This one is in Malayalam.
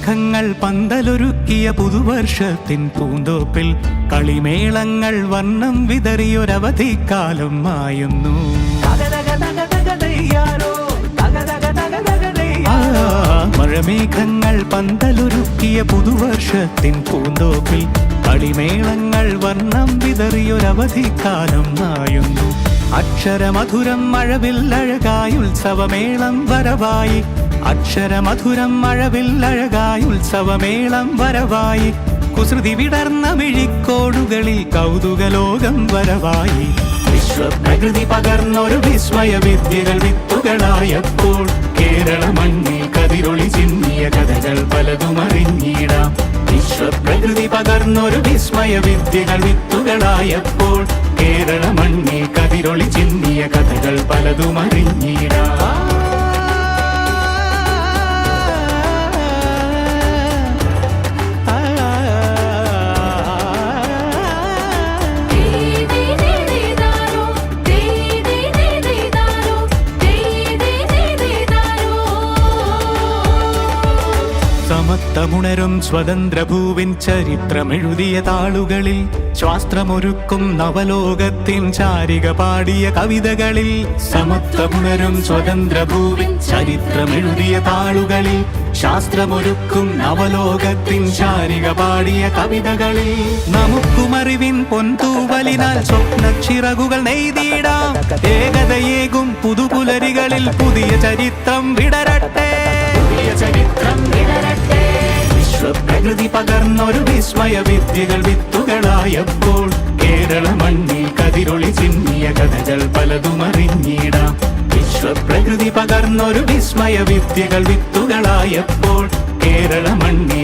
മഴമേഘങ്ങൾ പന്തലൊരുക്കിയ പുതുവർഷത്തിൻ പൂന്തോപ്പിൽ കളിമേളങ്ങൾ വർണ്ണം വിതറിയൊരവധിക്കാലം മായുന്നു. മഴമേഘങ്ങൾ പന്തലൊരുക്കിയ പുതുവർഷത്തിൻ പൂന്തോപ്പിൽ കളിമേളങ്ങൾ വർണ്ണം വിതറിയൊരവധിക്കാലം മായുന്നു. അക്ഷരമധുരം മഴവില്ലഴകായി ഉത്സവമേളം വരവായി, അക്ഷരമധുരം മഴവില്ലഴകായി ഉത്സവമേളം വരവായി, കുസൃതി വിടർന്ന മിഴിക്കോടുകളിൽ കൗതുകലോകം വരവായി. വിശ്വപ്രകൃതി പകർന്നൊരു വിസ്മയ വിദ്യകൾ വിത്തുകളായപ്പോൾ കേരള മണ്ണിൽ കതിരൊളി ചിന്നിയ കഥകൾ പലതും അറിഞ്ഞിടാം. വിശ്വപ്രകൃതി പകർന്നൊരു വിസ്മയ വിദ്യകൾ വിത്തുകളായപ്പോൾ കേരള മണ്ണിൽ കതിരൊളി ചിന്നിയ കഥകൾ പലതും അറിഞ്ഞിടാം. സമത്വമുണരും സ്വതന്ത്രഭൂവിൻ ചരിത്രമെഴുതിയ താളുകളിൽ, ശാസ്ത്രമൊരുക്കും നവലോകത്തിൻ ചാരിക പാടിയ കവിതകളിൽ. സമത്വമുണരും സ്വതന്ത്രഭൂവിൻ ചരിത്രമെഴുതിയ താളുകളിൽ, ശാസ്ത്രമൊരുക്കും നവലോകത്തിൻ ചാരിക പാടിയ കവിതകളിൽ. നമുക്കുമറിവിൻ പൊൻതൂവലിനാൽ സ്വപ്നച്ചിറകുകൾ നെയ്തിടാം. ഏകതയേകും പുതുപുലരികളിൽ പുതിയ ചരിത്രം വിടരട്ടെ, പുതിയ ചരിത്രം വിടരട്ടെ. വിശ്വപ്രകൃതി പകർന്നൊരു വിസ്മയ വിദ്യകൾ വിത്തുകളായപ്പോൾ കേരള മണ്ണിൽ കതിരൊളി ചിന്നിയ കഥകൾ പലതും അറിഞ്ഞിടാം. വിശ്വപ്രകൃതി പകർന്നൊരു വിസ്മയ വിദ്യകൾ വിത്തുകളായപ്പോൾ കേരള മണ്ണിൽ